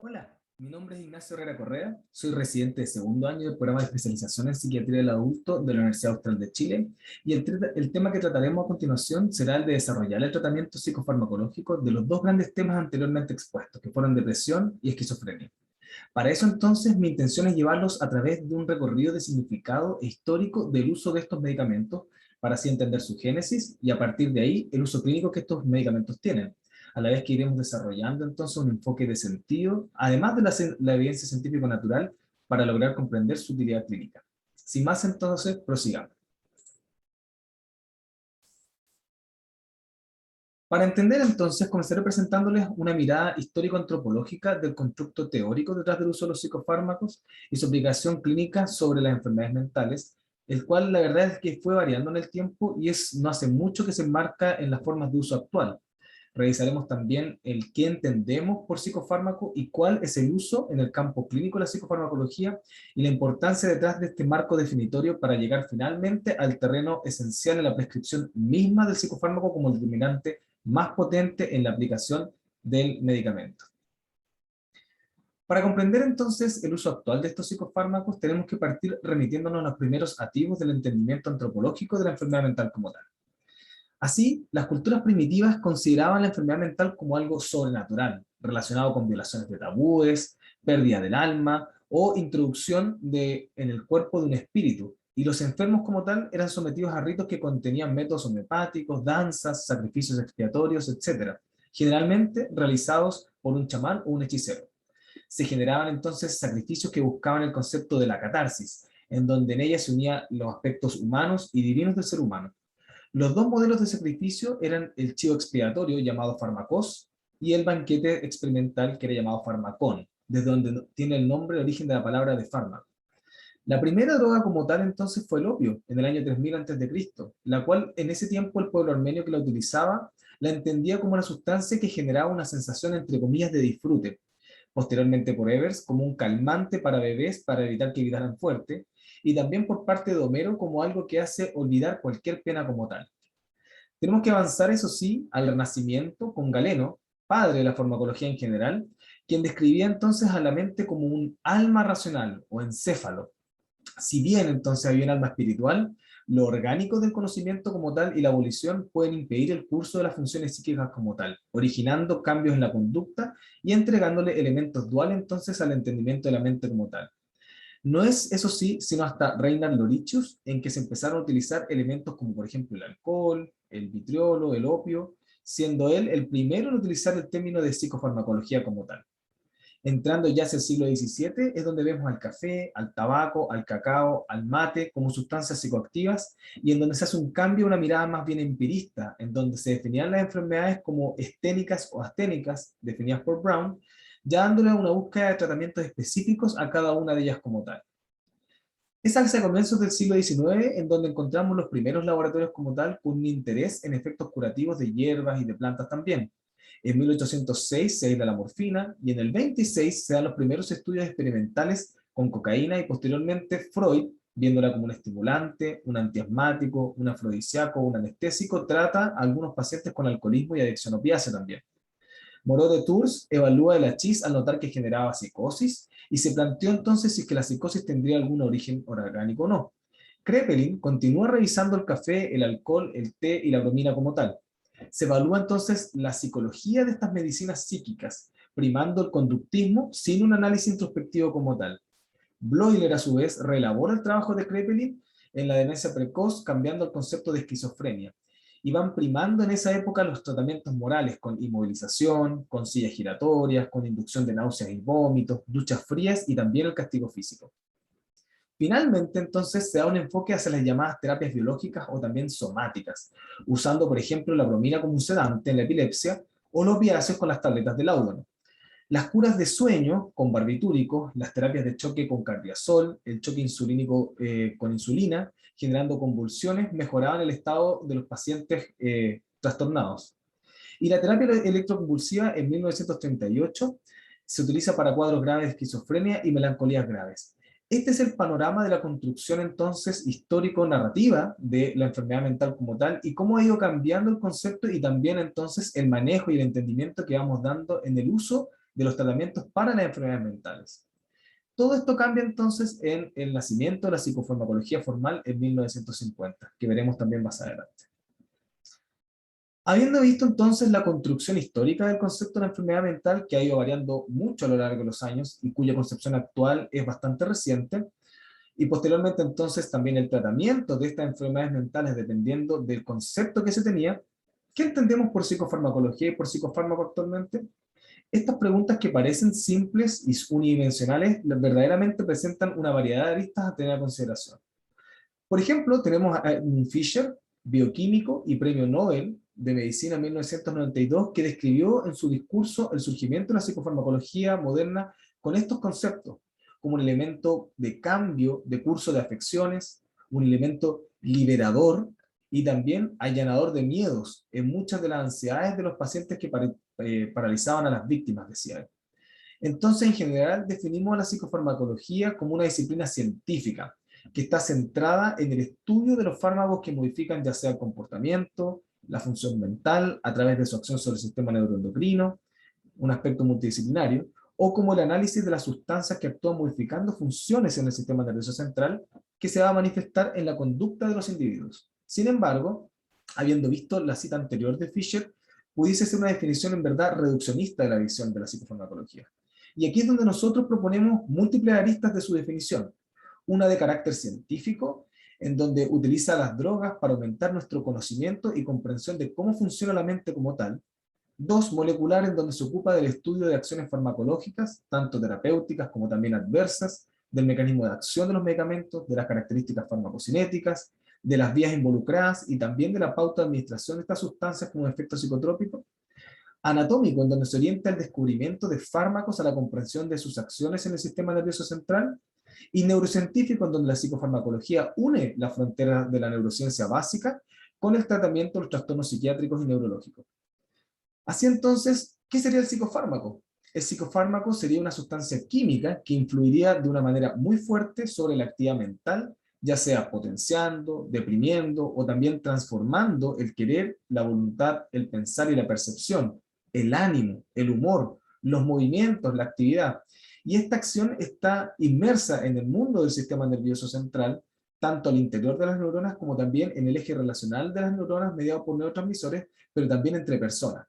Hola, mi nombre es Ignacio Herrera Correa, soy residente de segundo año del programa de especialización en psiquiatría del adulto de la Universidad Austral de Chile y el tema que trataremos a continuación será el de desarrollar el tratamiento psicofarmacológico de los dos grandes temas anteriormente expuestos, que fueron depresión y esquizofrenia. Para eso entonces mi intención es llevarlos a través de un recorrido de significado e histórico del uso de estos medicamentos para así entender su génesis y a partir de ahí el uso clínico que estos medicamentos tienen, a la vez que iremos desarrollando entonces un enfoque de sentido, además de la evidencia científico-natural, para lograr comprender su utilidad clínica. Sin más entonces, prosigamos. Para entender entonces, comenzaré presentándoles una mirada histórico-antropológica del constructo teórico detrás del uso de los psicofármacos y su aplicación clínica sobre las enfermedades mentales, el cual la verdad es que fue variando en el tiempo y no hace mucho que se enmarca en las formas de uso actual. Revisaremos también el qué entendemos por psicofármaco y cuál es el uso en el campo clínico de la psicofarmacología y la importancia detrás de este marco definitorio para llegar finalmente al terreno esencial en la prescripción misma del psicofármaco como el determinante más potente en la aplicación del medicamento. Para comprender entonces el uso actual de estos psicofármacos, tenemos que partir remitiéndonos a los primeros atisbos del entendimiento antropológico de la enfermedad mental como tal. Así, las culturas primitivas consideraban la enfermedad mental como algo sobrenatural, relacionado con violaciones de tabúes, pérdida del alma o introducción en el cuerpo de un espíritu, y los enfermos como tal eran sometidos a ritos que contenían métodos homeopáticos, danzas, sacrificios expiatorios, etc., generalmente realizados por un chamán o un hechicero. Se generaban entonces sacrificios que buscaban el concepto de la catarsis, en donde en ella se unían los aspectos humanos y divinos del ser humano. Los dos modelos de sacrificio eran el chivo expiatorio, llamado farmacos, y el banquete experimental, que era llamado farmacón, desde donde tiene el nombre, el origen de la palabra de fármaco. La primera droga como tal entonces fue el opio, en el año 3000 a.C., la cual en ese tiempo el pueblo armenio que la utilizaba la entendía como una sustancia que generaba una sensación entre comillas de disfrute, posteriormente por Evers como un calmante para bebés para evitar que gritaran fuerte, y también por parte de Homero como algo que hace olvidar cualquier pena como tal. Tenemos que avanzar, eso sí, al Renacimiento con Galeno, padre de la farmacología en general, quien describía entonces a la mente como un alma racional o encéfalo. Si bien entonces había un alma espiritual, lo orgánico del conocimiento como tal y la abolición pueden impedir el curso de las funciones psíquicas como tal, originando cambios en la conducta y entregándole elementos duales entonces al entendimiento de la mente como tal. No es, eso sí, sino hasta Reinhard Loricius, en que se empezaron a utilizar elementos como por ejemplo el alcohol, el vitriolo, el opio, siendo él el primero en utilizar el término de psicofarmacología como tal. Entrando ya hacia el siglo XVII es donde vemos al café, al tabaco, al cacao, al mate como sustancias psicoactivas y en donde se hace un cambio, una mirada más bien empirista, en donde se definían las enfermedades como esténicas o asténicas, definidas por Brown, ya dándole una búsqueda de tratamientos específicos a cada una de ellas como tal. Es hacia comienzos del siglo XIX en donde encontramos los primeros laboratorios como tal con un interés en efectos curativos de hierbas y de plantas también. En 1806 se aísla la morfina y en el 26 se dan los primeros estudios experimentales con cocaína y posteriormente Freud, viéndola como un estimulante, un antiasmático, un afrodisíaco, un anestésico, trata a algunos pacientes con alcoholismo y adicción opiácea también. Moreau de Tours evalúa el hachís al notar que generaba psicosis y se planteó entonces si es que la psicosis tendría algún origen orgánico o no. Kraepelin continúa revisando el café, el alcohol, el té y la bromina como tal. Se evalúa entonces la psicología de estas medicinas psíquicas, primando el conductismo sin un análisis introspectivo como tal. Bloiler, a su vez, reelabora el trabajo de Kraepelin en la demencia precoz, cambiando el concepto de esquizofrenia. Y van primando en esa época los tratamientos morales, con inmovilización, con sillas giratorias, con inducción de náuseas y vómitos, duchas frías y también el castigo físico. Finalmente, entonces, se da un enfoque hacia las llamadas terapias biológicas o también somáticas, usando, por ejemplo, la bromina como un sedante en la epilepsia o los opiáceos con las tabletas de Laudano. Las curas de sueño con barbitúricos, las terapias de choque con cardiazol, el choque insulínico con insulina, generando convulsiones, mejoraban el estado de los pacientes trastornados. Y la terapia electroconvulsiva en 1938 se utiliza para cuadros graves de esquizofrenia y melancolías graves. Este es el panorama de la construcción entonces histórico-narrativa de la enfermedad mental como tal y cómo ha ido cambiando el concepto y también entonces el manejo y el entendimiento que vamos dando en el uso de los tratamientos para las enfermedades mentales. Todo esto cambia entonces en el nacimiento de la psicofarmacología formal en 1950, que veremos también más adelante. Habiendo visto entonces la construcción histórica del concepto de la enfermedad mental, que ha ido variando mucho a lo largo de los años y cuya concepción actual es bastante reciente, y posteriormente entonces también el tratamiento de estas enfermedades mentales dependiendo del concepto que se tenía, ¿qué entendemos por psicofarmacología y por psicofármaco actualmente? Estas preguntas que parecen simples y unidimensionales verdaderamente presentan una variedad de aristas a tener en consideración. Por ejemplo, tenemos a Edmund Fischer, bioquímico y premio Nobel de Medicina en 1992, que describió en su discurso el surgimiento de la psicofarmacología moderna con estos conceptos, como un elemento de cambio de curso de afecciones, un elemento liberador y también allanador de miedos en muchas de las ansiedades de los pacientes que paralizaban a las víctimas, decía él. Entonces, en general, definimos a la psicofarmacología como una disciplina científica, que está centrada en el estudio de los fármacos que modifican ya sea el comportamiento, la función mental, a través de su acción sobre el sistema neuroendocrino, un aspecto multidisciplinario, o como el análisis de las sustancias que actúan modificando funciones en el sistema nervioso central, que se va a manifestar en la conducta de los individuos. Sin embargo, habiendo visto la cita anterior de Fischer, pudiese ser una definición en verdad reduccionista de la visión de la psicofarmacología. Y aquí es donde nosotros proponemos múltiples aristas de su definición. Una de carácter científico, en donde utiliza las drogas para aumentar nuestro conocimiento y comprensión de cómo funciona la mente como tal. Dos, molecular, en donde se ocupa del estudio de acciones farmacológicas, tanto terapéuticas como también adversas, del mecanismo de acción de los medicamentos, de las características farmacocinéticas, de las vías involucradas y también de la pauta de administración de estas sustancias como efecto psicotrópico. Anatómico, en donde se orienta el descubrimiento de fármacos a la comprensión de sus acciones en el sistema nervioso central, y neurocientífico, en donde la psicofarmacología une la frontera de la neurociencia básica con el tratamiento de los trastornos psiquiátricos y neurológicos. Así entonces, ¿qué sería el psicofármaco? El psicofármaco sería una sustancia química que influiría de una manera muy fuerte sobre la actividad mental, ya sea potenciando, deprimiendo o también transformando el querer, la voluntad, el pensar y la percepción, el ánimo, el humor, los movimientos, la actividad. Y esta acción está inmersa en el mundo del sistema nervioso central, tanto al interior de las neuronas como también en el eje relacional de las neuronas mediado por neurotransmisores, pero también entre personas.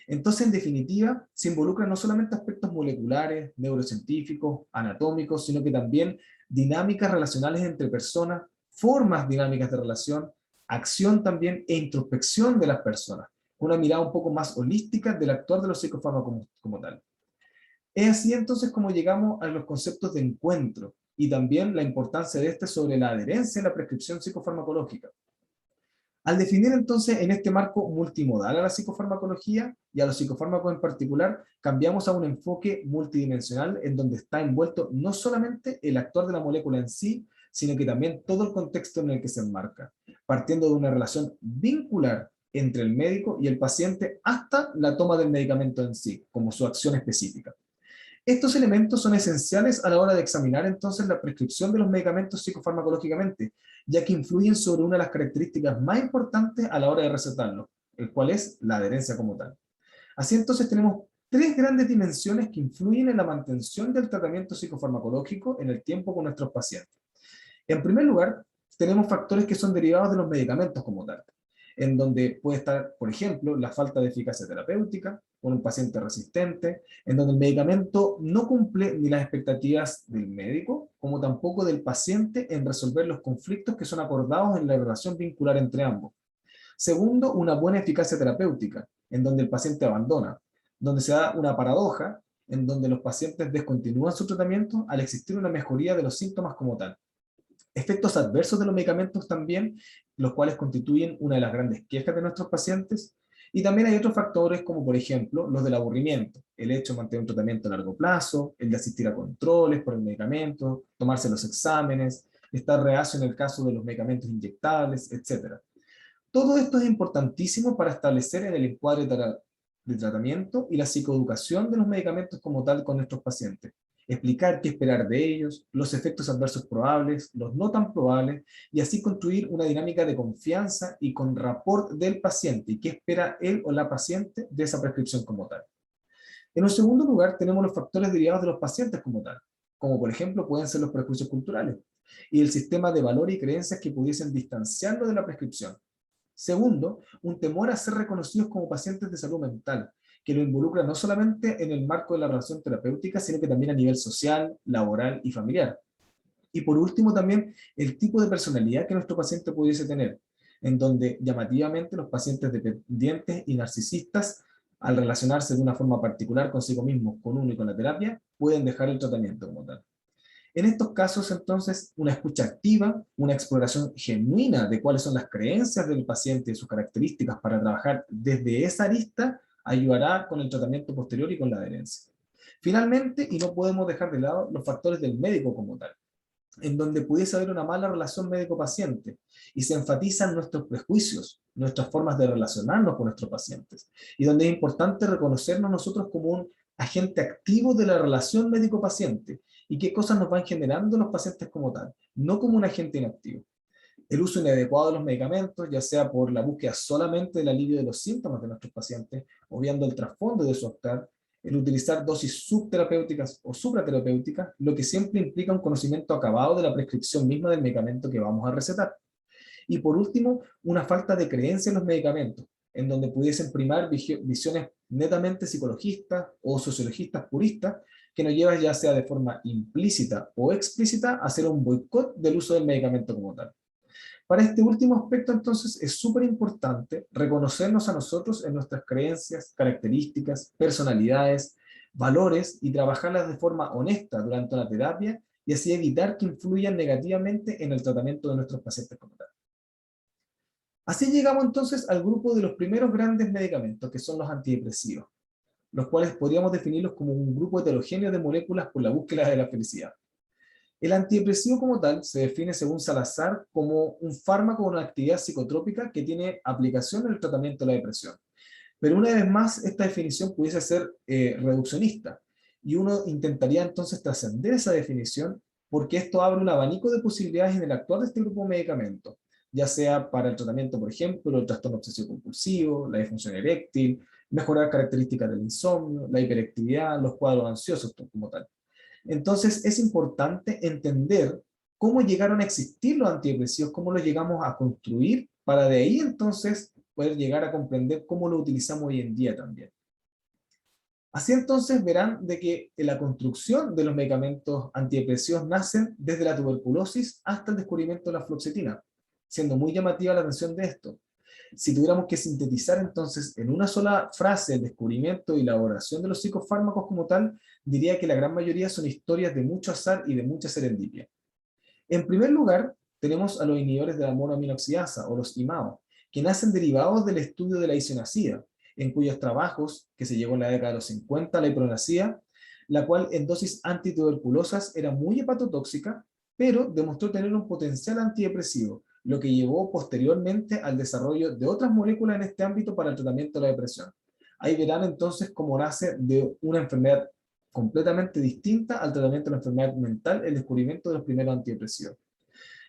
Entonces, en definitiva, se involucran no solamente aspectos moleculares, neurocientíficos, anatómicos, sino que también dinámicas relacionales entre personas, formas dinámicas de relación, acción también e introspección de las personas, una mirada un poco más holística del actuar de los psicofármacos como tal. Es así entonces como llegamos a los conceptos de encuentro y también la importancia de este sobre la adherencia a la prescripción psicofarmacológica. Al definir entonces en este marco multimodal a la psicofarmacología y a los psicofármacos en particular, cambiamos a un enfoque multidimensional en donde está envuelto no solamente el actuar de la molécula en sí, sino que también todo el contexto en el que se enmarca, partiendo de una relación vincular entre el médico y el paciente hasta la toma del medicamento en sí, como su acción específica. Estos elementos son esenciales a la hora de examinar entonces la prescripción de los medicamentos psicofarmacológicamente, ya que influyen sobre una de las características más importantes a la hora de recetarlos, el cual es la adherencia como tal. Así entonces tenemos tres grandes dimensiones que influyen en la mantención del tratamiento psicofarmacológico en el tiempo con nuestros pacientes. En primer lugar, tenemos factores que son derivados de los medicamentos como tal, en donde puede estar, por ejemplo, la falta de eficacia terapéutica, con un paciente resistente, en donde el medicamento no cumple ni las expectativas del médico, como tampoco del paciente en resolver los conflictos que son acordados en la relación vincular entre ambos. Segundo, una buena eficacia terapéutica, en donde el paciente abandona, donde se da una paradoja, en donde los pacientes descontinúan su tratamiento al existir una mejoría de los síntomas como tal. Efectos adversos de los medicamentos también, los cuales constituyen una de las grandes quejas de nuestros pacientes. Y también hay otros factores como por ejemplo los del aburrimiento, el hecho de mantener un tratamiento a largo plazo, el de asistir a controles por el medicamento, tomarse los exámenes, estar reacio en el caso de los medicamentos inyectables, etc. Todo esto es importantísimo para establecer en el encuadre de tratamiento y la psicoeducación de los medicamentos como tal con nuestros pacientes. Explicar qué esperar de ellos, los efectos adversos probables, los no tan probables, y así construir una dinámica de confianza y con rapport del paciente y qué espera él o la paciente de esa prescripción como tal. En un segundo lugar, tenemos los factores derivados de los pacientes como tal, como por ejemplo pueden ser los prejuicios culturales, y el sistema de valores y creencias que pudiesen distanciarlo de la prescripción. Segundo, un temor a ser reconocidos como pacientes de salud mental, que lo involucra no solamente en el marco de la relación terapéutica, sino que también a nivel social, laboral y familiar. Y por último también el tipo de personalidad que nuestro paciente pudiese tener, en donde llamativamente los pacientes dependientes y narcisistas, al relacionarse de una forma particular consigo mismos, con uno y con la terapia, pueden dejar el tratamiento como tal. En estos casos, entonces, una escucha activa, una exploración genuina de cuáles son las creencias del paciente y sus características para trabajar desde esa arista, ayudará con el tratamiento posterior y con la adherencia. Finalmente, y no podemos dejar de lado los factores del médico como tal, en donde pudiese haber una mala relación médico-paciente y se enfatizan nuestros prejuicios, nuestras formas de relacionarnos con nuestros pacientes, y donde es importante reconocernos nosotros como un agente activo de la relación médico-paciente y qué cosas nos van generando los pacientes como tal, no como un agente inactivo. El uso inadecuado de los medicamentos, ya sea por la búsqueda solamente del alivio de los síntomas de nuestros pacientes, obviando el trasfondo de su actuar, el utilizar dosis subterapéuticas o supraterapéuticas, lo que siempre implica un conocimiento acabado de la prescripción misma del medicamento que vamos a recetar. Y por último, una falta de creencia en los medicamentos, en donde pudiesen primar visiones netamente psicologistas o sociologistas puristas, que nos llevan ya sea de forma implícita o explícita a hacer un boicot del uso del medicamento como tal. Para este último aspecto, entonces, es súper importante reconocernos a nosotros en nuestras creencias, características, personalidades, valores y trabajarlas de forma honesta durante la terapia y así evitar que influyan negativamente en el tratamiento de nuestros pacientes como tal. Así llegamos entonces al grupo de los primeros grandes medicamentos, que son los antidepresivos, los cuales podríamos definirlos como un grupo heterogéneo de moléculas por la búsqueda de la felicidad. El antidepresivo como tal se define según Salazar como un fármaco con una actividad psicotrópica que tiene aplicación en el tratamiento de la depresión. Pero una vez más, esta definición pudiese ser reduccionista, y uno intentaría entonces trascender esa definición porque esto abre un abanico de posibilidades en el actuar de este grupo de medicamentos, ya sea para el tratamiento, por ejemplo, del trastorno obsesivo-compulsivo, la disfunción eréctil, mejorar características del insomnio, la hiperactividad, los cuadros ansiosos como tal. Entonces es importante entender cómo llegaron a existir los antidepresivos, cómo los llegamos a construir, para de ahí entonces poder llegar a comprender cómo lo utilizamos hoy en día también. Así entonces verán de que la construcción de los medicamentos antidepresivos nacen desde la tuberculosis hasta el descubrimiento de la fluoxetina, siendo muy llamativa la atención de esto. Si tuviéramos que sintetizar entonces en una sola frase el descubrimiento y la elaboración de los psicofármacos como tal, diría que la gran mayoría son historias de mucho azar y de mucha serendipia. En primer lugar, tenemos a los inhibidores de la monoaminoxidasa, o los IMAO, que nacen derivados del estudio de la isoniazida, en cuyos trabajos, que se llegó en la década de los 50, la hipronacida, la cual en dosis antituberculosas era muy hepatotóxica, pero demostró tener un potencial antidepresivo, lo que llevó posteriormente al desarrollo de otras moléculas en este ámbito para el tratamiento de la depresión. Ahí verán entonces cómo nace de una enfermedad completamente distinta al tratamiento de la enfermedad mental el descubrimiento de los primeros antidepresivos.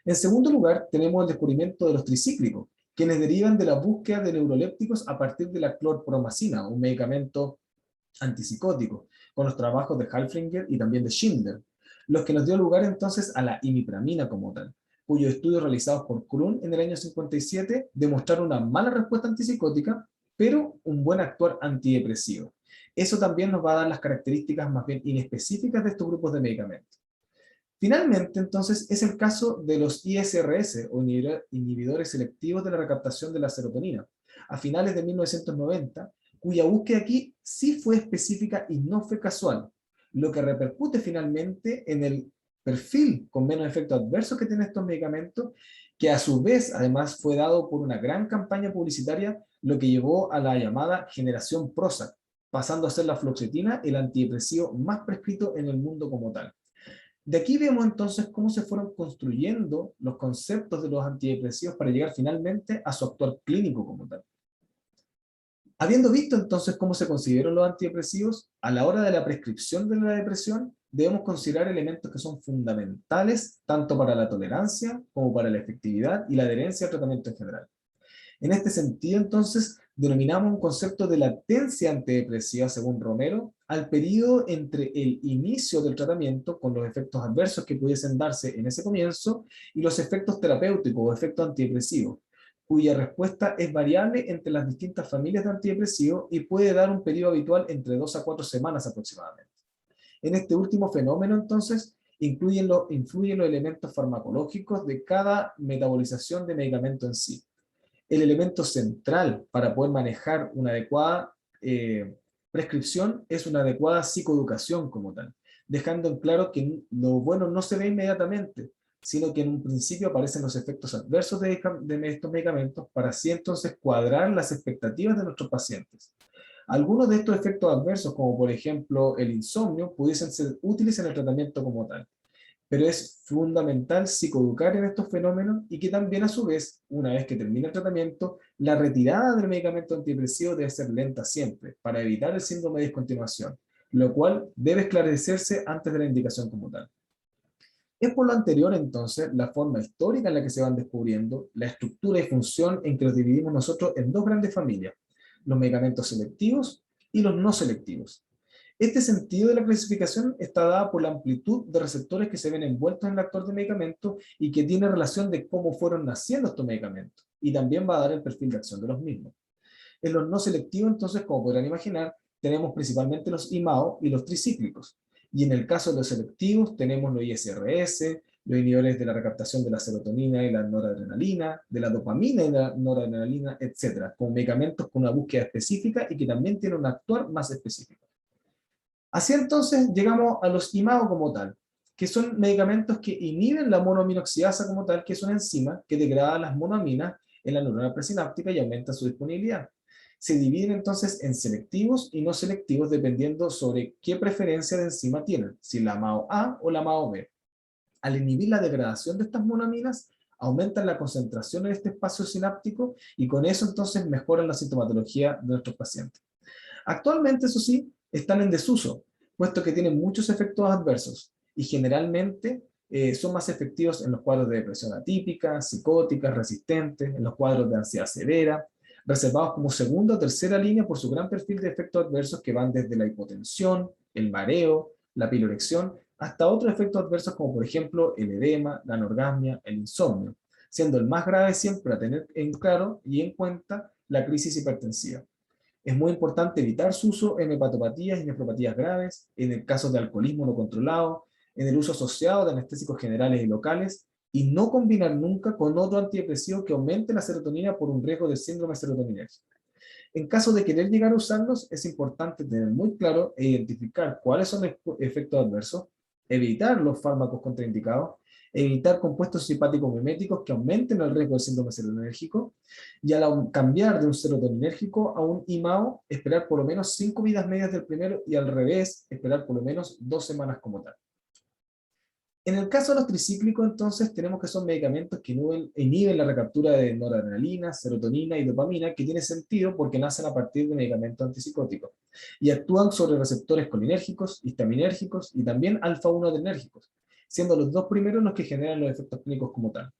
En segundo lugar, tenemos el descubrimiento de los tricíclicos, quienes derivan de la búsqueda de neurolépticos a partir de la clorpromacina, un medicamento antipsicótico, con los trabajos de Halflinger y también de Schindler, los que nos dio lugar entonces a la imipramina como tal, cuyos estudios realizados por Krun en el año 57 demostraron una mala respuesta antipsicótica, pero un buen actuar antidepresivo. Eso también nos va a dar las características más bien inespecíficas de estos grupos de medicamentos. Finalmente, entonces, es el caso de los ISRS, o inhibidores selectivos de la recaptación de la serotonina, a finales de 1990, cuya búsqueda aquí sí fue específica y no fue casual, lo que repercute finalmente en el perfil con menos efectos adversos que tienen estos medicamentos, que a su vez además fue dado por una gran campaña publicitaria, lo que llevó a la llamada generación Prozac, pasando a ser la fluoxetina el antidepresivo más prescrito en el mundo como tal. De aquí vemos entonces cómo se fueron construyendo los conceptos de los antidepresivos para llegar finalmente a su actuar clínico como tal. Habiendo visto entonces cómo se consideran los antidepresivos, a la hora de la prescripción de la depresión, debemos considerar elementos que son fundamentales tanto para la tolerancia como para la efectividad y la adherencia al tratamiento en general. En este sentido, entonces, Denominamos un concepto de latencia antidepresiva, según Romero, al periodo entre el inicio del tratamiento con los efectos adversos que pudiesen darse en ese comienzo y los efectos terapéuticos o efectos antidepresivos, cuya respuesta es variable entre las distintas familias de antidepresivos y puede dar un periodo habitual entre 2 a 4 semanas aproximadamente. En este último fenómeno, entonces, influyen los elementos farmacológicos de cada metabolización de medicamento en sí. El elemento central para poder manejar una adecuada prescripción es una adecuada psicoeducación como tal, dejando en claro que lo bueno no se ve inmediatamente, sino que en un principio aparecen los efectos adversos de estos medicamentos para así entonces cuadrar las expectativas de nuestros pacientes. Algunos de estos efectos adversos, como por ejemplo el insomnio, pudiesen ser útiles en el tratamiento como tal, pero es fundamental psicoeducar en estos fenómenos y que también a su vez, una vez que termine el tratamiento, la retirada del medicamento antidepresivo debe ser lenta siempre, para evitar el síndrome de discontinuación, lo cual debe esclarecerse antes de la indicación como tal. Es por lo anterior, entonces, la forma histórica en la que se van descubriendo, la estructura y función en que los dividimos nosotros en dos grandes familias, los medicamentos selectivos y los no selectivos. Este sentido de la clasificación está dada por la amplitud de receptores que se ven envueltos en el actor de medicamento y que tiene relación de cómo fueron naciendo estos medicamentos, y también va a dar el perfil de acción de los mismos. En los no selectivos, entonces, como podrán imaginar, tenemos principalmente los IMAO y los tricíclicos. Y en el caso de los selectivos, tenemos los ISRS, los inhibidores de la recaptación de la serotonina y la noradrenalina, de la dopamina y la noradrenalina, etcétera, con medicamentos con una búsqueda específica y que también tienen un actuar más específico. Así entonces llegamos a los IMAO como tal, que son medicamentos que inhiben la monoaminoxidasa como tal, que es una enzima que degrada las monoaminas en la neurona presináptica y aumenta su disponibilidad. Se dividen entonces en selectivos y no selectivos dependiendo sobre qué preferencia de enzima tienen, si la MAO A o la MAO B. Al inhibir la degradación de estas monoaminas, aumentan la concentración en este espacio sináptico y con eso entonces mejoran la sintomatología de nuestros pacientes. Actualmente, eso sí, están en desuso, puesto que tienen muchos efectos adversos y generalmente son más efectivos en los cuadros de depresión atípica, psicóticas, resistentes, en los cuadros de ansiedad severa, reservados como segunda o tercera línea por su gran perfil de efectos adversos que van desde la hipotensión, el mareo, la pilorección, hasta otros efectos adversos como por ejemplo el edema, la anorgasmia, el insomnio, siendo el más grave siempre a tener en claro y en cuenta la crisis hipertensiva. Es muy importante evitar su uso en hepatopatías y nefropatías graves, en el caso de alcoholismo no controlado, en el uso asociado de anestésicos generales y locales, y no combinar nunca con otro antidepresivo que aumente la serotonina por un riesgo de síndrome serotoninérgico. En caso de querer llegar a usarlos, es importante tener muy claro e identificar cuáles son los efectos adversos, evitar los fármacos contraindicados, evitar compuestos simpáticos miméticos que aumenten el riesgo del síndrome serotonínérgico, y al cambiar de un serotoninérgico a un IMAO, esperar por lo menos 5 vidas medias del primero y al revés, esperar por lo menos 2 semanas como tal. En el caso de los tricíclicos, entonces, tenemos que son medicamentos que inhiben la recaptura de noradrenalina, serotonina y dopamina, que tiene sentido porque nacen a partir de medicamentos antipsicóticos y actúan sobre receptores colinérgicos, histaminérgicos y también alfa-1 adrenérgicos, siendo los dos primeros los que generan los efectos clínicos como tal.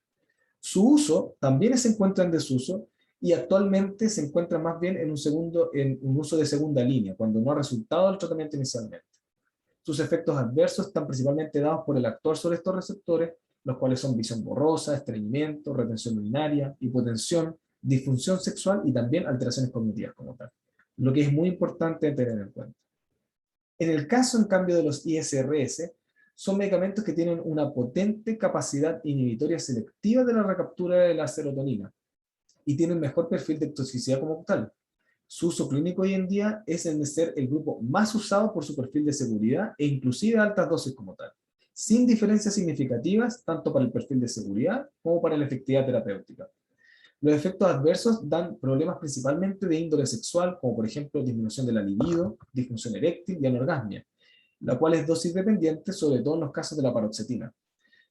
Su uso también se encuentra en desuso y actualmente se encuentra más bien en un uso de segunda línea, cuando no ha resultado el tratamiento inicialmente. Sus efectos adversos están principalmente dados por el actuar sobre estos receptores, los cuales son visión borrosa, estreñimiento, retención urinaria, hipotensión, disfunción sexual y también alteraciones cognitivas como tal, lo que es muy importante tener en cuenta. En el caso, en cambio, de los ISRS, son medicamentos que tienen una potente capacidad inhibitoria selectiva de la recaptura de la serotonina y tienen mejor perfil de toxicidad como tal. Su uso clínico hoy en día es el de ser el grupo más usado por su perfil de seguridad e inclusive altas dosis como tal, sin diferencias significativas tanto para el perfil de seguridad como para la efectividad terapéutica. Los efectos adversos dan problemas principalmente de índole sexual, como por ejemplo disminución de la libido, disfunción eréctil y anorgasmia, la cual es dosis dependiente, sobre todo en los casos de la paroxetina.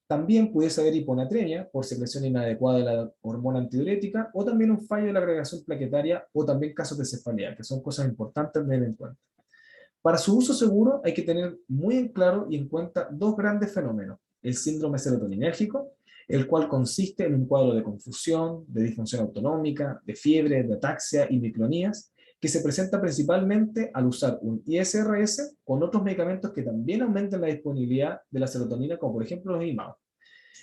También pudiese haber hiponatremia por secreción inadecuada de la hormona antidiurética o también un fallo de la agregación plaquetaria o también casos de cefalea, que son cosas importantes de tener en cuenta. Para su uso seguro hay que tener muy en claro y en cuenta dos grandes fenómenos: el síndrome serotoninérgico, el cual consiste en un cuadro de confusión, de disfunción autonómica, de fiebre, de ataxia y micronías, que se presenta principalmente al usar un ISRS con otros medicamentos que también aumentan la disponibilidad de la serotonina, como por ejemplo los IMAO.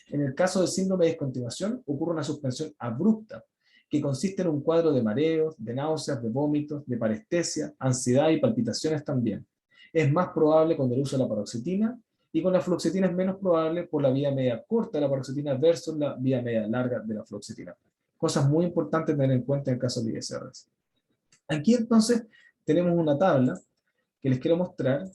En el caso del síndrome de descontinuación, ocurre una suspensión abrupta, que consiste en un cuadro de mareos, de náuseas, de vómitos, de parestesia, ansiedad y palpitaciones también. Es más probable con el uso de la paroxetina, y con la fluoxetina es menos probable por la vía media corta de la paroxetina versus la vía media larga de la fluoxetina. Cosas muy importantes tener en cuenta en el caso de ISRS. Aquí entonces tenemos una tabla que les quiero mostrar,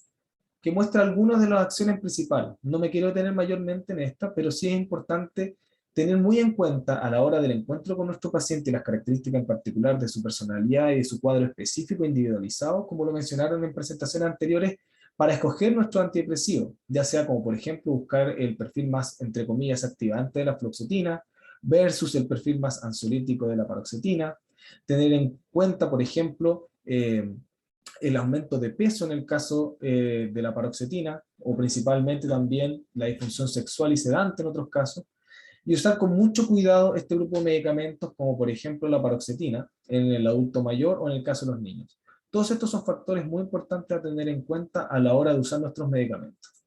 que muestra algunas de las acciones principales. No me quiero detener mayormente en esta, pero sí es importante tener muy en cuenta a la hora del encuentro con nuestro paciente y las características en particular de su personalidad y de su cuadro específico individualizado, como lo mencionaron en presentaciones anteriores, para escoger nuestro antidepresivo, ya sea como por ejemplo buscar el perfil más, entre comillas, activante de la fluoxetina versus el perfil más ansiolítico de la paroxetina, tener en cuenta, por ejemplo, el aumento de peso en el caso de la paroxetina, o principalmente también la disfunción sexual y sedante en otros casos, y usar con mucho cuidado este grupo de medicamentos, como por ejemplo la paroxetina, en el adulto mayor o en el caso de los niños. Todos estos son factores muy importantes a tener en cuenta a la hora de usar nuestros medicamentos.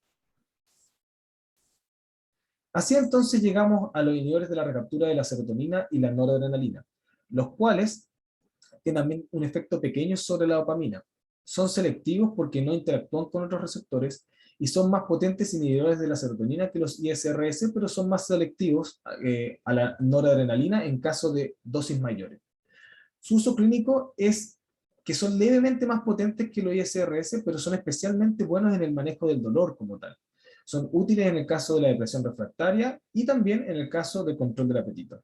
Así entonces llegamos a los inhibidores de la recaptura de la serotonina y la noradrenalina, los cuales tienen también un efecto pequeño sobre la dopamina. Son selectivos porque no interactúan con otros receptores y son más potentes inhibidores de la serotonina que los ISRS, pero son más selectivos a la noradrenalina en caso de dosis mayores. Su uso clínico es que son levemente más potentes que los ISRS, pero son especialmente buenos en el manejo del dolor como tal. Son útiles en el caso de la depresión refractaria y también en el caso del control del apetito.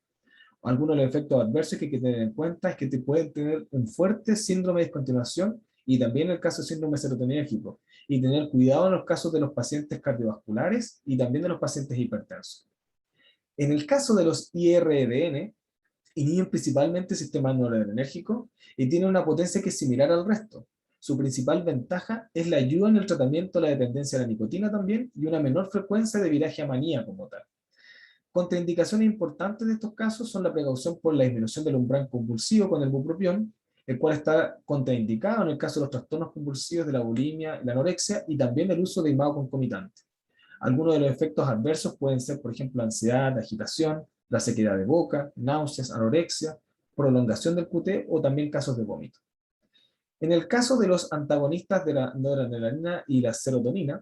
Algunos de los efectos adversos que hay que tener en cuenta es que te pueden tener un fuerte síndrome de descontinuación y también en el caso de síndrome serotoninérgico, y tener cuidado en los casos de los pacientes cardiovasculares y también de los pacientes hipertensos. En el caso de los IRDN, inhiben principalmente el sistema noradrenérgico y tienen una potencia que es similar al resto. Su principal ventaja es la ayuda en el tratamiento de la dependencia de la nicotina también y una menor frecuencia de viraje a manía como tal. Contraindicaciones importantes de estos casos son la precaución por la disminución del umbral convulsivo con el bupropión, el cual está contraindicado en el caso de los trastornos convulsivos de la bulimia y la anorexia, y también el uso de IMAO concomitante. Algunos de los efectos adversos pueden ser, por ejemplo, ansiedad, agitación, la sequedad de boca, náuseas, anorexia, prolongación del QT o también casos de vómito. En el caso de los antagonistas de la noradrenalina y la serotonina,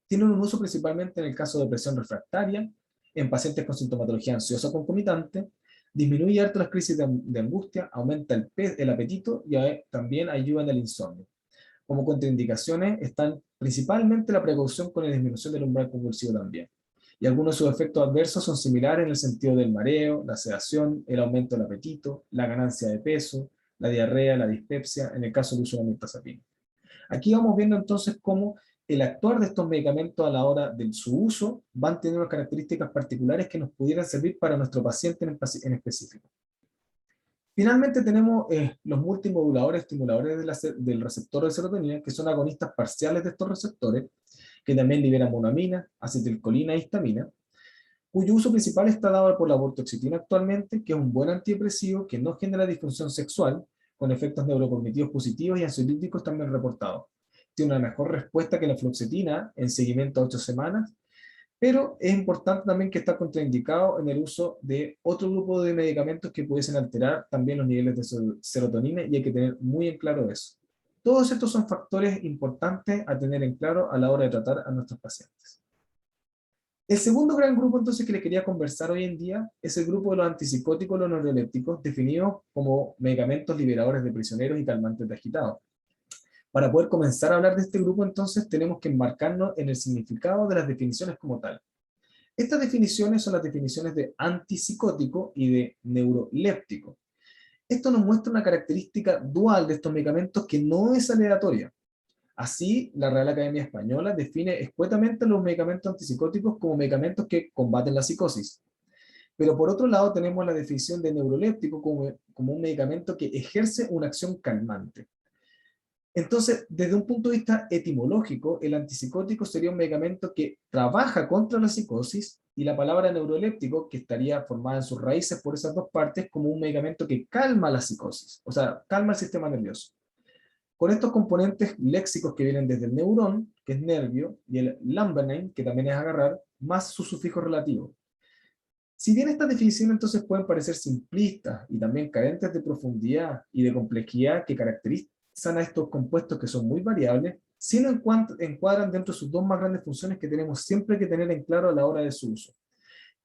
tienen un uso principalmente en el caso de depresión refractaria, en pacientes con sintomatología ansiosa concomitante, disminuye harto las crisis de angustia, aumenta el apetito y también ayuda en el insomnio. Como contraindicaciones están principalmente la precaución con la disminución del umbral convulsivo también. Y algunos de sus efectos adversos son similares en el sentido del mareo, la sedación, el aumento del apetito, la ganancia de peso, la diarrea, la dispepsia, en el caso del uso de mirtazapina. Aquí vamos viendo entonces cómo el actuar de estos medicamentos a la hora de su uso van a tener unas características particulares que nos pudieran servir para nuestro paciente en específico. Finalmente tenemos los multimoduladores estimuladores del receptor de serotonina, que son agonistas parciales de estos receptores, que también liberan monoamina, acetilcolina e histamina, cuyo uso principal está dado por la vortioxetina actualmente, que es un buen antidepresivo que no genera disfunción sexual, con efectos neurocognitivos positivos y ansiolíticos también reportados. Tiene una mejor respuesta que la fluoxetina en seguimiento a 8 semanas, pero es importante también que está contraindicado en el uso de otro grupo de medicamentos que pudiesen alterar también los niveles de serotonina, y hay que tener muy en claro eso. Todos estos son factores importantes a tener en claro a la hora de tratar a nuestros pacientes. El segundo gran grupo entonces que le quería conversar hoy en día es el grupo de los antipsicóticos, los neurolépticos, definidos como medicamentos liberadores de prisioneros y calmantes de agitados. Para poder comenzar a hablar de este grupo, entonces, tenemos que enmarcarnos en el significado de las definiciones como tal. Estas definiciones son las definiciones de antipsicótico y de neuroléptico. Esto nos muestra una característica dual de estos medicamentos que no es aleatoria. Así, la Real Academia Española define escuetamente los medicamentos antipsicóticos como medicamentos que combaten la psicosis. Pero por otro lado tenemos la definición de neuroléptico como un medicamento que ejerce una acción calmante. Entonces, desde un punto de vista etimológico, el antipsicótico sería un medicamento que trabaja contra la psicosis y la palabra neuroléptico, que estaría formada en sus raíces por esas dos partes, como un medicamento que calma la psicosis, o sea, calma el sistema nervioso. Con estos componentes léxicos que vienen desde el neurón, que es nervio, y el lambda, que también es agarrar, más su sufijo relativo. Si bien estas definiciones entonces pueden parecer simplistas y también carentes de profundidad y de complejidad que caracterizan a estos compuestos que son muy variables, sí lo encuadran dentro de sus dos más grandes funciones que tenemos siempre que tener en claro a la hora de su uso.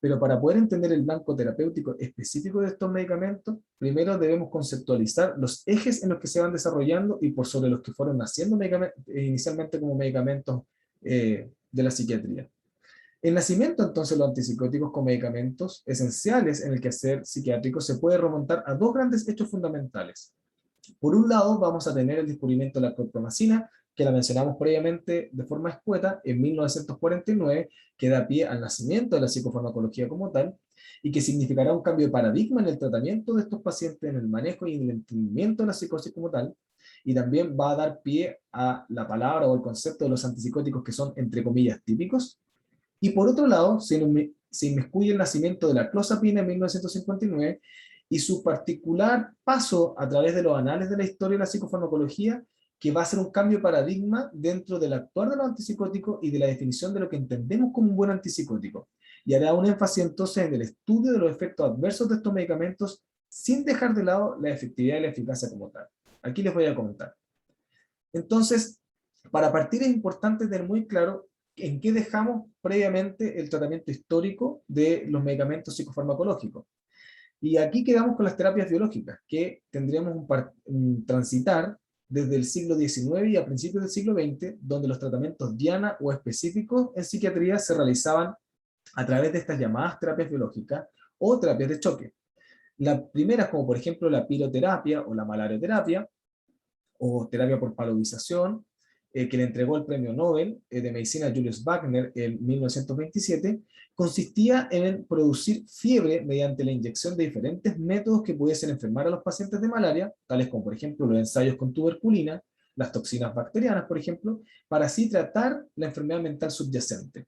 Pero para poder entender el blanco terapéutico específico de estos medicamentos, primero debemos conceptualizar los ejes en los que se van desarrollando y por sobre los que fueron naciendo inicialmente como medicamentos de la psiquiatría. El nacimiento entonces de los antipsicóticos como medicamentos esenciales en el quehacer psiquiátrico se puede remontar a dos grandes hechos fundamentales. Por un lado, vamos a tener el descubrimiento de la clorpromacina, que la mencionamos previamente de forma escueta, en 1949, que da pie al nacimiento de la psicofarmacología como tal, y que significará un cambio de paradigma en el tratamiento de estos pacientes, en el manejo y en el entendimiento de la psicosis como tal, y también va a dar pie a la palabra o el concepto de los antipsicóticos que son, entre comillas, típicos. Y por otro lado, se inmiscuye el nacimiento de la clozapina en 1959 y su particular paso a través de los anales de la historia de la psicofarmacología, que va a ser un cambio de paradigma dentro del actuar de los antipsicóticos y de la definición de lo que entendemos como un buen antipsicótico. Y hará un énfasis entonces en el estudio de los efectos adversos de estos medicamentos sin dejar de lado la efectividad y la eficacia como tal. Aquí les voy a comentar. Entonces, para partir es importante tener muy claro en qué dejamos previamente el tratamiento histórico de los medicamentos psicofarmacológicos. Y aquí quedamos con las terapias biológicas, que tendríamos un transitar desde el siglo XIX y a principios del siglo XX, donde los tratamientos diana o específicos en psiquiatría se realizaban a través de estas llamadas terapias biológicas o terapias de choque. Las primeras, como por ejemplo la piroterapia o la malarioterapia, o terapia por palodización, que le entregó el premio Nobel de Medicina a Julius Wagner en 1927, consistía en producir fiebre mediante la inyección de diferentes métodos que pudiesen enfermar a los pacientes de malaria, tales como por ejemplo los ensayos con tuberculina, las toxinas bacterianas, por ejemplo, para así tratar la enfermedad mental subyacente.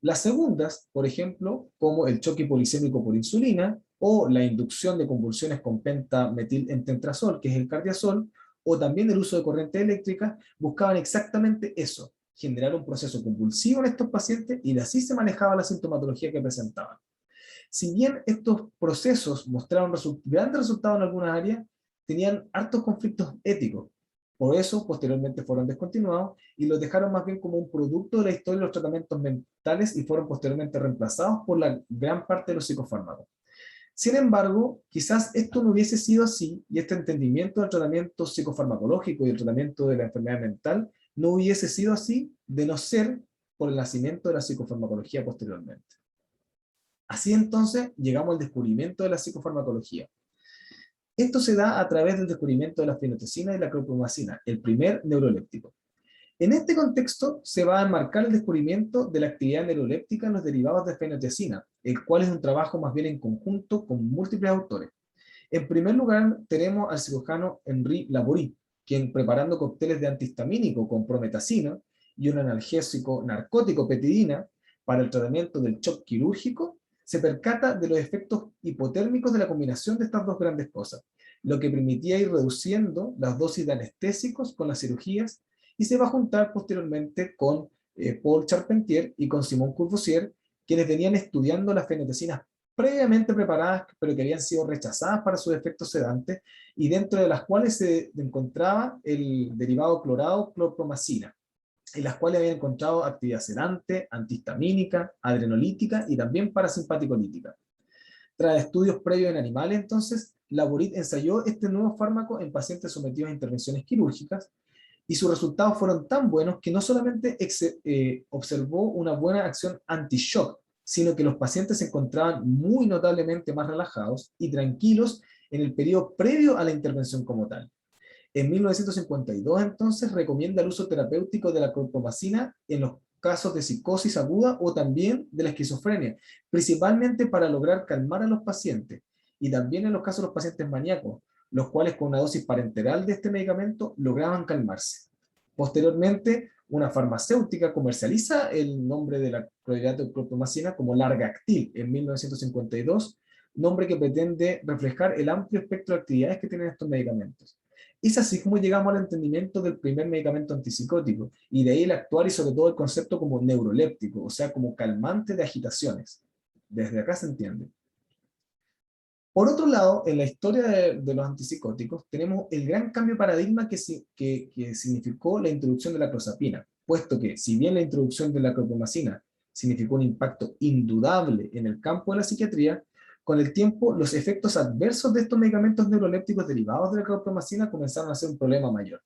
Las segundas, por ejemplo, como el choque polisémico por insulina o la inducción de convulsiones con pentametilentetrazol, que es el cardiazol, o también el uso de corriente eléctrica, buscaban exactamente eso, generar un proceso convulsivo en estos pacientes y de así se manejaba la sintomatología que presentaban. Si bien estos procesos mostraron grandes resultados en algunas áreas, tenían hartos conflictos éticos. Por eso, posteriormente fueron descontinuados y los dejaron más bien como un producto de la historia de los tratamientos mentales y fueron posteriormente reemplazados por la gran parte de los psicofármacos. Sin embargo, quizás esto no hubiese sido así y este entendimiento del tratamiento psicofarmacológico y el tratamiento de la enfermedad mental no hubiese sido así de no ser por el nacimiento de la psicofarmacología posteriormente. Así entonces llegamos al descubrimiento de la psicofarmacología. Esto se da a través del descubrimiento de la fenotecina y la clorpromacina, el primer neuroléptico. En este contexto se va a enmarcar el descubrimiento de la actividad neuroléptica en los derivados de fenotecina, el cual es un trabajo más bien en conjunto con múltiples autores. En primer lugar tenemos al cirujano Henri Laborie, quien preparando cócteles de antihistamínico con prometacina y un analgésico narcótico petidina para el tratamiento del shock quirúrgico, se percata de los efectos hipotérmicos de la combinación de estas dos grandes cosas, lo que permitía ir reduciendo las dosis de anestésicos con las cirugías y se va a juntar posteriormente con Paul Charpentier y con Simon Courvoisier, quienes venían estudiando las fenotecinas previamente preparadas, pero que habían sido rechazadas para sus efectos sedantes, y dentro de las cuales se encontraba el derivado clorado clorpromacina, en las cuales habían encontrado actividad sedante, antihistamínica, adrenolítica y también parasimpaticolítica. Tras estudios previos en animales, entonces, Laborit ensayó este nuevo fármaco en pacientes sometidos a intervenciones quirúrgicas, y sus resultados fueron tan buenos que no solamente observó una buena acción anti-shock, sino que los pacientes se encontraban muy notablemente más relajados y tranquilos en el periodo previo a la intervención como tal. En 1952, entonces, recomienda el uso terapéutico de la clorpromacina en los casos de psicosis aguda o también de la esquizofrenia, principalmente para lograr calmar a los pacientes, y también en los casos de los pacientes maníacos, los cuales con una dosis parenteral de este medicamento lograban calmarse. Posteriormente, Una farmacéutica comercializa el nombre de la clorhidrato de clorpromazina como Largactil en 1952, nombre que pretende reflejar el amplio espectro de actividades que tienen estos medicamentos. Es así como llegamos al entendimiento del primer medicamento antipsicótico, y de ahí el actual y sobre todo el concepto como neuroléptico, o sea, como calmante de agitaciones. Desde acá se entiende. Por otro lado, en la historia de los antipsicóticos, tenemos el gran cambio de paradigma que significó la introducción de la clozapina, puesto que, si bien la introducción de la clorpromazina significó un impacto indudable en el campo de la psiquiatría, con el tiempo los efectos adversos de estos medicamentos neurolépticos derivados de la clorpromazina comenzaron a ser un problema mayor.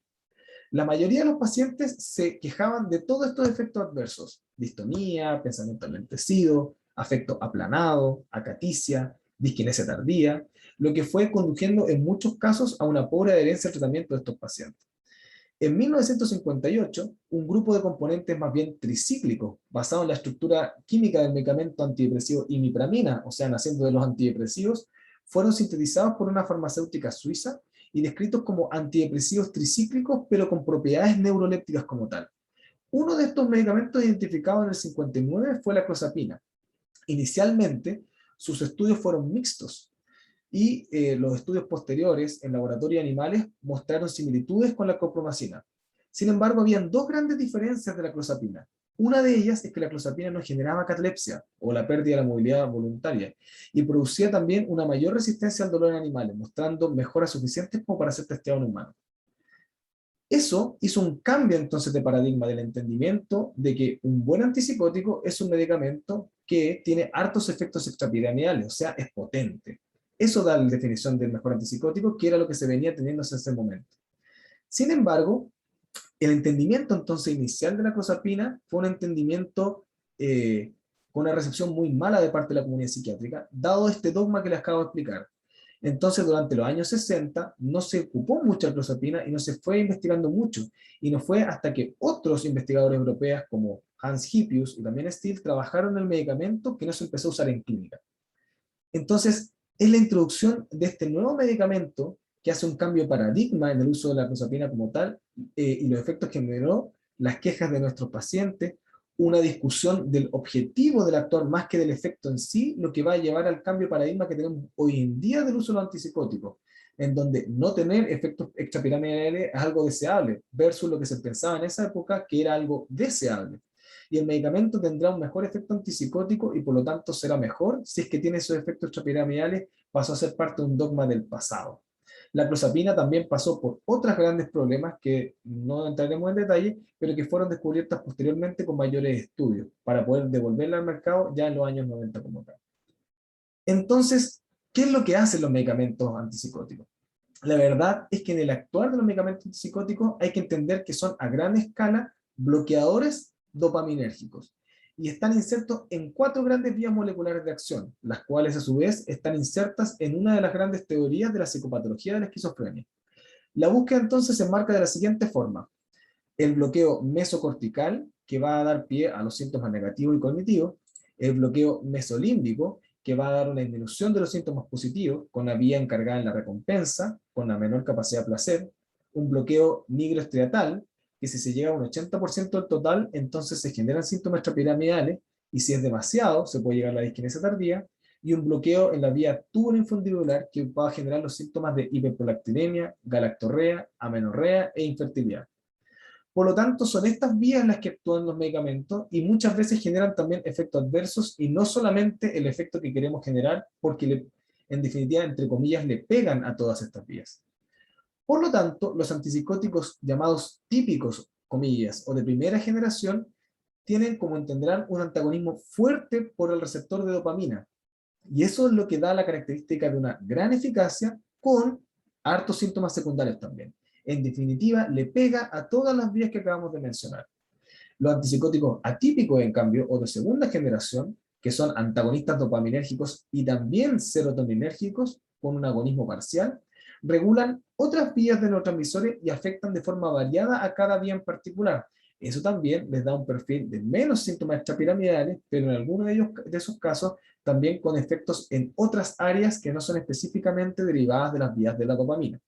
La mayoría de los pacientes se quejaban de todos estos efectos adversos: distonía, pensamiento enlentecido, afecto aplanado, acaticia, disquinesia tardía, lo que fue conduciendo en muchos casos a una pobre adherencia al tratamiento de estos pacientes. En 1958, un grupo de componentes más bien tricíclicos, basado en la estructura química del medicamento antidepresivo imipramina, o sea, naciendo de los antidepresivos, fueron sintetizados por una farmacéutica suiza y descritos como antidepresivos tricíclicos, pero con propiedades neurolépticas como tal. Uno de estos medicamentos identificados en el 59 fue la clozapina. Inicialmente, sus estudios fueron mixtos, y los estudios posteriores en laboratorio de animales mostraron similitudes con la clorpromazina. Sin embargo, habían dos grandes diferencias de la clozapina. Una de ellas es que la clozapina no generaba catalepsia o la pérdida de la movilidad voluntaria, y producía también una mayor resistencia al dolor en animales, mostrando mejoras suficientes como para ser testeado en humanos. Eso hizo un cambio entonces de paradigma, del entendimiento de que un buen antipsicótico es un medicamento que tiene hartos efectos extrapiramidales, o sea, es potente. Eso da la definición del mejor antipsicótico, que era lo que se venía teniendo hasta ese momento. Sin embargo, el entendimiento entonces inicial de la clozapina fue un entendimiento con una recepción muy mala de parte de la comunidad psiquiátrica, dado este dogma que les acabo de explicar. Entonces, durante los años 60 no se ocupó mucho la clozapina y no se fue investigando mucho, y no fue hasta que otros investigadores europeos como Hans Hippius y también Steele trabajaron en el medicamento que no se empezó a usar en clínica. Entonces, es la introducción de este nuevo medicamento que hace un cambio de paradigma en el uso de la clozapina como tal, y los efectos que generó, las quejas de nuestros pacientes, una discusión del objetivo del actor más que del efecto en sí, lo que va a llevar al cambio de paradigma que tenemos hoy en día del uso de los antipsicóticos, en donde no tener efectos extrapiramidales es algo deseable, versus lo que se pensaba en esa época que era algo deseable. Y el medicamento tendrá un mejor efecto antipsicótico y por lo tanto será mejor si es que tiene esos efectos extrapiramidales. Pasó a ser parte de un dogma del pasado. La clozapina también pasó por otros grandes problemas que no entraremos en detalle, pero que fueron descubiertas posteriormente con mayores estudios para poder devolverla al mercado ya en los años 90 como tal. Entonces, ¿qué es lo que hacen los medicamentos antipsicóticos? La verdad es que en el actuar de los medicamentos antipsicóticos hay que entender que son a gran escala bloqueadores dopaminérgicos, y están insertos en 4 grandes vías moleculares de acción, las cuales a su vez están insertas en una de las grandes teorías de la psicopatología de la esquizofrenia. La búsqueda entonces se enmarca de la siguiente forma: el bloqueo mesocortical, que va a dar pie a los síntomas negativos y cognitivos; el bloqueo mesolímbico, que va a dar una disminución de los síntomas positivos, con la vía encargada en la recompensa, con la menor capacidad de placer; un bloqueo nigroestriatal, que si se llega a un 80% del total, entonces se generan síntomas extrapiramidales, y si es demasiado, se puede llegar a la disquinesia tardía; y un bloqueo en la vía tubuloinfundibular, que va a generar los síntomas de hiperprolactinemia, galactorrea, amenorrea e infertilidad. Por lo tanto, son estas vías las que actúan los medicamentos, y muchas veces generan también efectos adversos, y no solamente el efecto que queremos generar, porque en definitiva, entre comillas, le pegan a todas estas vías. Por lo tanto, los antipsicóticos llamados típicos, comillas, o de primera generación, tienen, como entenderán, un antagonismo fuerte por el receptor de dopamina, y eso es lo que da la característica de una gran eficacia con hartos síntomas secundarios también. En definitiva, le pega a todas las vías que acabamos de mencionar. Los antipsicóticos atípicos, en cambio, o de segunda generación, que son antagonistas dopaminérgicos y también serotoninérgicos con un agonismo parcial, regulan otras vías de neurotransmisores y afectan de forma variada a cada vía en particular. Eso también les da un perfil de menos síntomas extrapiramidales, pero en algunos de esos casos también con efectos en otras áreas que no son específicamente derivadas de las vías de la dopamina.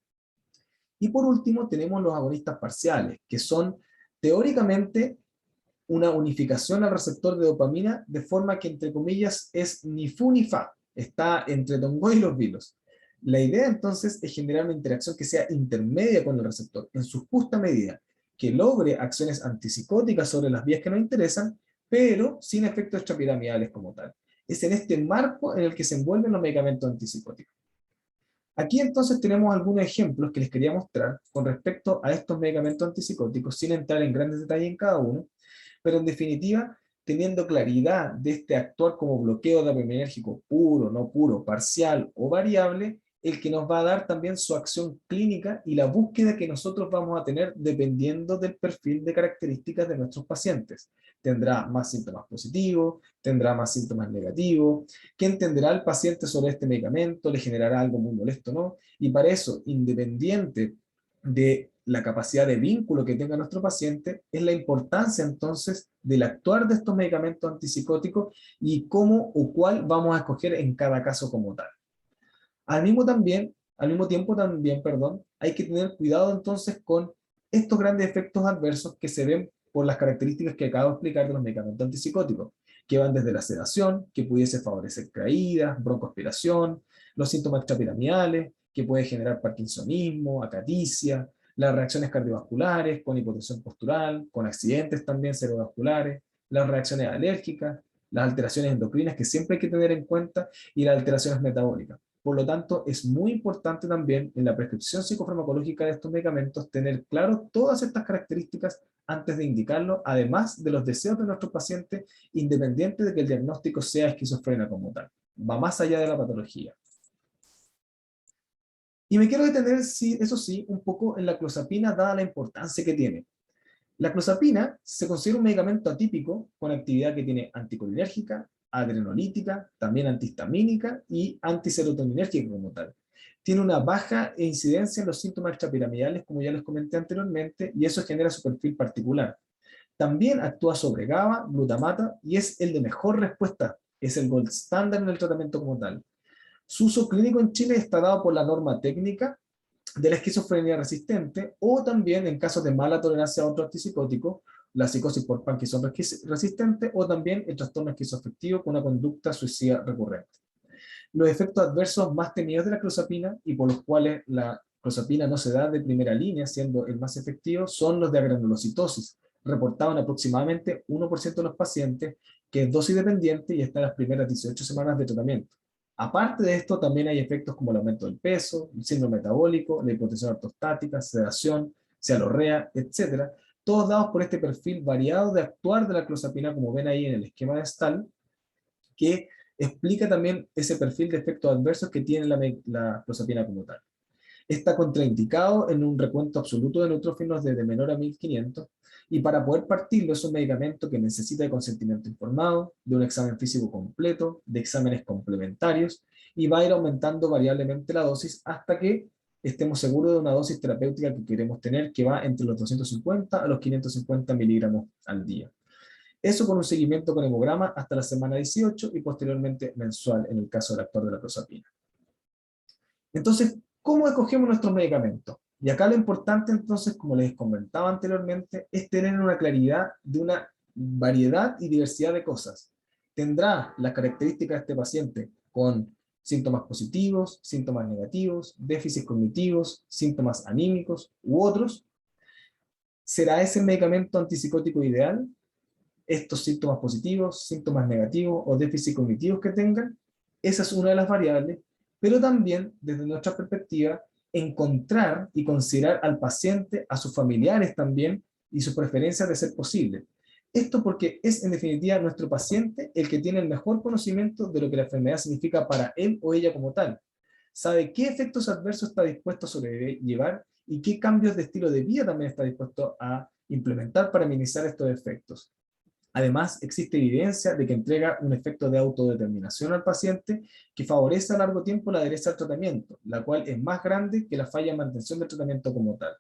Y por último tenemos los agonistas parciales, que son Teóricamente, una unificación al receptor de dopamina, de forma que, entre comillas, es ni fu ni fa, está entre Tongo y los vilos. La idea entonces es generar una interacción que sea intermedia con el receptor, en su justa medida, que logre acciones antipsicóticas sobre las vías que nos interesan, pero sin efectos extrapiramidales como tal. Es en este marco en el que se envuelven los medicamentos antipsicóticos. Aquí entonces tenemos algunos ejemplos que les quería mostrar con respecto a estos medicamentos antipsicóticos, sin entrar en grandes detalles en cada uno, pero en definitiva, teniendo claridad de este actuar como bloqueo dopaminérgico puro, no puro, parcial o variable, el que nos va a dar también su acción clínica y la búsqueda que nosotros vamos a tener dependiendo del perfil de características de nuestros pacientes. Tendrá más síntomas positivos, tendrá más síntomas negativos, qué entenderá el paciente sobre este medicamento, le generará algo muy molesto o no, y para eso, independiente de la capacidad de vínculo que tenga nuestro paciente, es la importancia entonces del actuar de estos medicamentos antipsicóticos y cómo o cuál vamos a escoger en cada caso como tal. Al mismo tiempo también, perdón, hay que tener cuidado entonces con estos grandes efectos adversos que se ven por las características que acabo de explicar de los medicamentos antipsicóticos, que van desde la sedación, que pudiese favorecer caídas, broncoaspiración, los síntomas extrapiramidales, que puede generar parkinsonismo, acaticia, las reacciones cardiovasculares, con hipotensión postural, con accidentes también cerebrovasculares, las reacciones alérgicas, las alteraciones endocrinas que siempre hay que tener en cuenta y las alteraciones metabólicas. Por lo tanto, es muy importante también en la prescripción psicofarmacológica de estos medicamentos tener claro todas estas características antes de indicarlo, además de los deseos de nuestros pacientes, independiente de que el diagnóstico sea esquizofrenia como tal. Va más allá de la patología. Y me quiero detener, sí, eso sí, un poco en la clozapina, dada la importancia que tiene. La clozapina se considera un medicamento atípico con actividad que tiene anticolinérgica, adrenolítica, también antihistamínica y antiserotoninérgica como tal. Tiene una baja incidencia en los síntomas extrapiramidales, como ya les comenté anteriormente, y eso genera su perfil particular. También actúa sobre GABA, glutamata, y es el de mejor respuesta, es el gold standard en el tratamiento como tal. Su uso clínico en Chile está dado por la norma técnica de la esquizofrenia resistente, o también en casos de mala tolerancia a otro antipsicótico, la psicosis por Parkinson resistente, o también el trastorno esquizoafectivo con una conducta suicida recurrente. Los efectos adversos más temidos de la clozapina, y por los cuales la clozapina no se da de primera línea, siendo el más efectivo, son los de agranulocitosis, reportados en aproximadamente 1% de los pacientes, que es dosis dependiente y está en las primeras 18 semanas de tratamiento. Aparte de esto, también hay efectos como el aumento del peso, el síndrome metabólico, la hipotensión ortostática, sedación, cialorrea, etc., todos dados por este perfil variado de actuar de la clozapina, como ven ahí en el esquema de Stahl, que explica también ese perfil de efectos adversos que tiene la clozapina como tal. Está contraindicado en un recuento absoluto de neutrófilos desde menor a 1500, y para poder partirlo es un medicamento que necesita de consentimiento informado, de un examen físico completo, de exámenes complementarios, y va a ir aumentando variablemente la dosis hasta que estemos seguros de una dosis terapéutica que queremos tener, que va entre los 250 a los 550 miligramos al día. Eso con un seguimiento con hemograma hasta la semana 18 y posteriormente mensual en el caso del actor de la clozapina. Entonces, ¿cómo escogemos nuestros medicamentos? Y acá lo importante entonces, como les comentaba anteriormente, es tener una claridad de una variedad y diversidad de cosas. Tendrá las características de este paciente con síntomas positivos, síntomas negativos, déficits cognitivos, síntomas anímicos u otros. ¿Será ese el medicamento antipsicótico ideal? Estos síntomas positivos, síntomas negativos o déficits cognitivos que tengan, esa es una de las variables, pero también, desde nuestra perspectiva, encontrar y considerar al paciente, a sus familiares también, y sus preferencias de ser posible. Esto porque es, en definitiva, nuestro paciente el que tiene el mejor conocimiento de lo que la enfermedad significa para él o ella como tal. Sabe qué efectos adversos está dispuesto a sobrellevar y qué cambios de estilo de vida también está dispuesto a implementar para minimizar estos efectos. Además, existe evidencia de que entrega un efecto de autodeterminación al paciente que favorece a largo tiempo la adherencia al tratamiento, la cual es más grande que la falla en mantención del tratamiento como tal.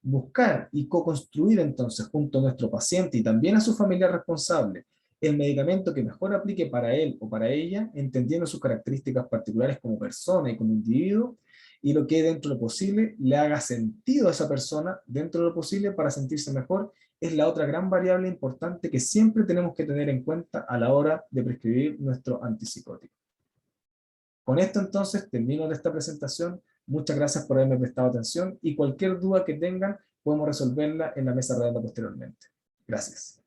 Buscar y co-construir entonces junto a nuestro paciente y también a su familiar responsable el medicamento que mejor aplique para él o para ella, entendiendo sus características particulares como persona y como individuo, y lo que dentro de lo posible le haga sentido a esa persona dentro de lo posible para sentirse mejor es la otra gran variable importante que siempre tenemos que tener en cuenta a la hora de prescribir nuestro antipsicótico. Con esto entonces termino esta presentación. Muchas gracias por haberme prestado atención y cualquier duda que tengan podemos resolverla en la mesa redonda posteriormente. Gracias.